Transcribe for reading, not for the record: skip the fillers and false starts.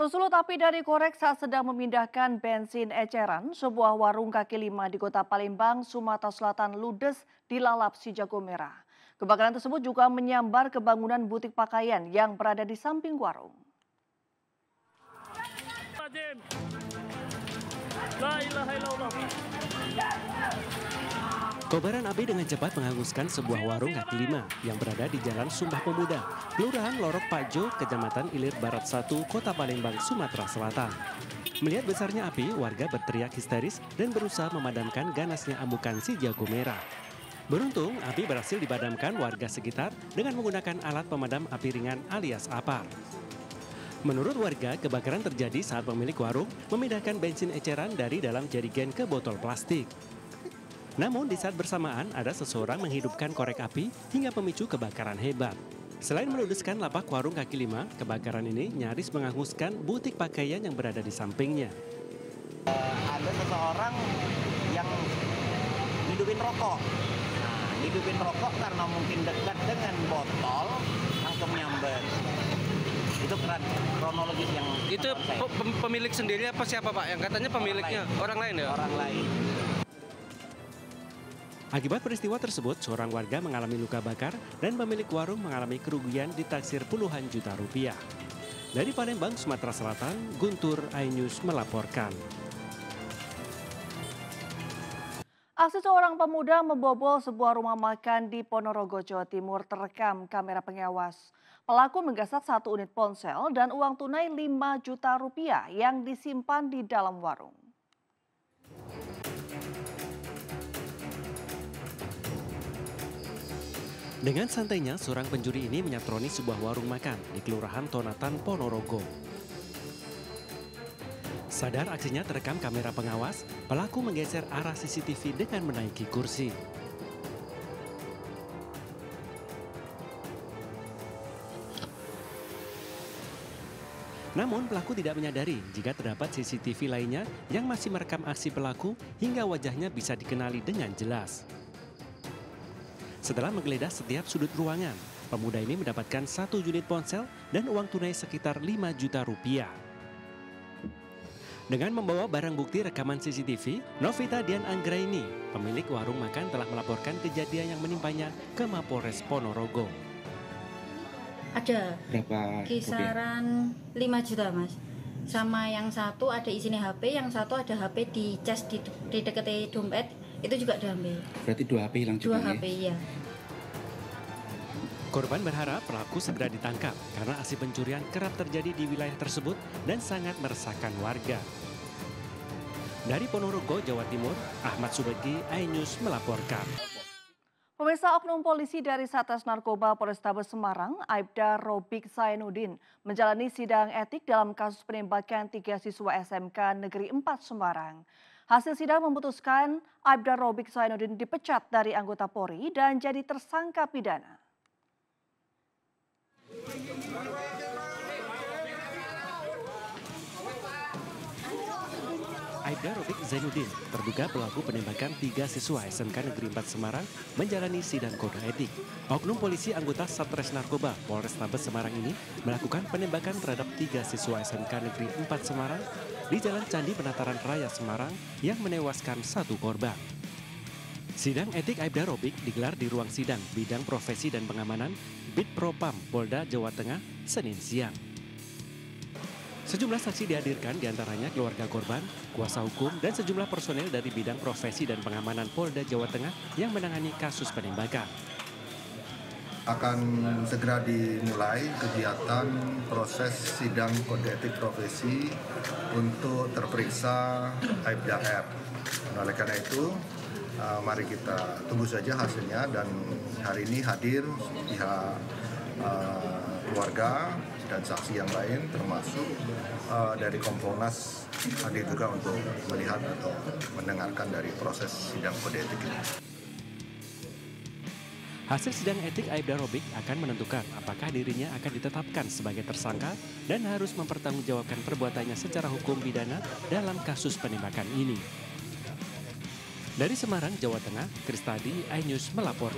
Tersulut api dari korek saat sedang memindahkan bensin eceran, sebuah warung kaki lima di kota Palembang, Sumatera Selatan ludes dilalap si jago merah. Kebakaran tersebut juga menyambar ke bangunan butik pakaian yang berada di samping warung. Kobaran api dengan cepat menghanguskan sebuah warung kaki lima yang berada di Jalan Sumpah Pemuda, Kelurahan Lorok Pajo, Kecamatan Ilir Barat 1, Kota Palembang, Sumatera Selatan. Melihat besarnya api, warga berteriak histeris dan berusaha memadamkan ganasnya amukan si jago merah. Beruntung, api berhasil dipadamkan warga sekitar dengan menggunakan alat pemadam api ringan alias APAR. Menurut warga, kebakaran terjadi saat pemilik warung memindahkan bensin eceran dari dalam jerigen ke botol plastik. Namun di saat bersamaan ada seseorang menghidupkan korek api hingga pemicu kebakaran hebat. Selain meludeskan lapak warung kaki lima, kebakaran ini nyaris menghanguskan butik pakaian yang berada di sampingnya. Ada seseorang yang hidupin rokok. Nah, hidupin rokok karena mungkin dekat dengan botol, langsung nyamber. Itu kronologis yang... Itu pemilik sendiri apa siapa Pak? Yang katanya pemiliknya orang lain ya? Orang lain. Akibat peristiwa tersebut, seorang warga mengalami luka bakar dan pemilik warung mengalami kerugian ditaksir puluhan juta rupiah. Dari Palembang, Sumatera Selatan, Guntur iNews melaporkan. Aksi seorang pemuda membobol sebuah rumah makan di Ponorogo, Jawa Timur terekam kamera pengawas. Pelaku menggasak 1 unit ponsel dan uang tunai 5 juta rupiah yang disimpan di dalam warung. Dengan santainya, seorang pencuri ini menyatroni sebuah warung makan di Kelurahan Tonatan, Ponorogo. Sadar aksinya terekam kamera pengawas, pelaku menggeser arah CCTV dengan menaiki kursi. Namun pelaku tidak menyadari jika terdapat CCTV lainnya yang masih merekam aksi pelaku hingga wajahnya bisa dikenali dengan jelas. Setelah menggeledah setiap sudut ruangan, pemuda ini mendapatkan 1 unit ponsel dan uang tunai sekitar 5 juta rupiah. Dengan membawa barang bukti rekaman CCTV, Novita Dian Anggraini, pemilik warung makan telah melaporkan kejadian yang menimpanya ke Mapolres Ponorogo. Ada berapa kisaran 5 juta mas. Sama yang satu ada isinya HP, yang satu ada HP di cas di dekat dompet. Itu juga diambil. Berarti 2 HP hilang juga. 2 HP ya. Korban berharap pelaku segera ditangkap karena aksi pencurian kerap terjadi di wilayah tersebut dan sangat meresahkan warga. Dari Ponorogo, Jawa Timur, Ahmad Subeki, iNews melaporkan. Pemirsa, oknum polisi dari Satres Narkoba Polrestabes Semarang, Aibda Robik Zainuddin, menjalani sidang etik dalam kasus penembakan 3 siswa SMK Negeri 4 Semarang. Hasil sidang memutuskan Aibda Robik Zainuddin dipecat dari anggota Polri dan jadi tersangka pidana. Aibda Robik Zainuddin, terduga pelaku penembakan 3 siswa SMK Negeri 4 Semarang, menjalani sidang kode etik. Oknum polisi anggota Satres Narkoba Polrestabes Semarang ini melakukan penembakan terhadap 3 siswa SMK Negeri 4 Semarang di Jalan Candi Penataran Raya Semarang yang menewaskan 1 korban. Sidang etik Aibda Robik digelar di ruang sidang Bidang Profesi dan Pengamanan Bitpropam Polda Jawa Tengah Senin siang. Sejumlah saksi dihadirkan diantaranya keluarga korban, kuasa hukum, dan sejumlah personel dari Bidang Profesi dan Pengamanan Polda Jawa Tengah yang menangani kasus penembakan. Akan segera dimulai kegiatan proses sidang kode etik profesi untuk terperiksa Aibda R. Oleh karena itu, mari kita tunggu saja hasilnya dan hari ini hadir pihak keluarga dan saksi yang lain termasuk dari Kompolnas hadir juga untuk melihat atau mendengarkan dari proses sidang kode etik ini. Hasil sidang etik Aibda Robik akan menentukan apakah dirinya akan ditetapkan sebagai tersangka dan harus mempertanggungjawabkan perbuatannya secara hukum pidana dalam kasus penembakan ini. Dari Semarang, Jawa Tengah, Kristadi, iNews melaporkan.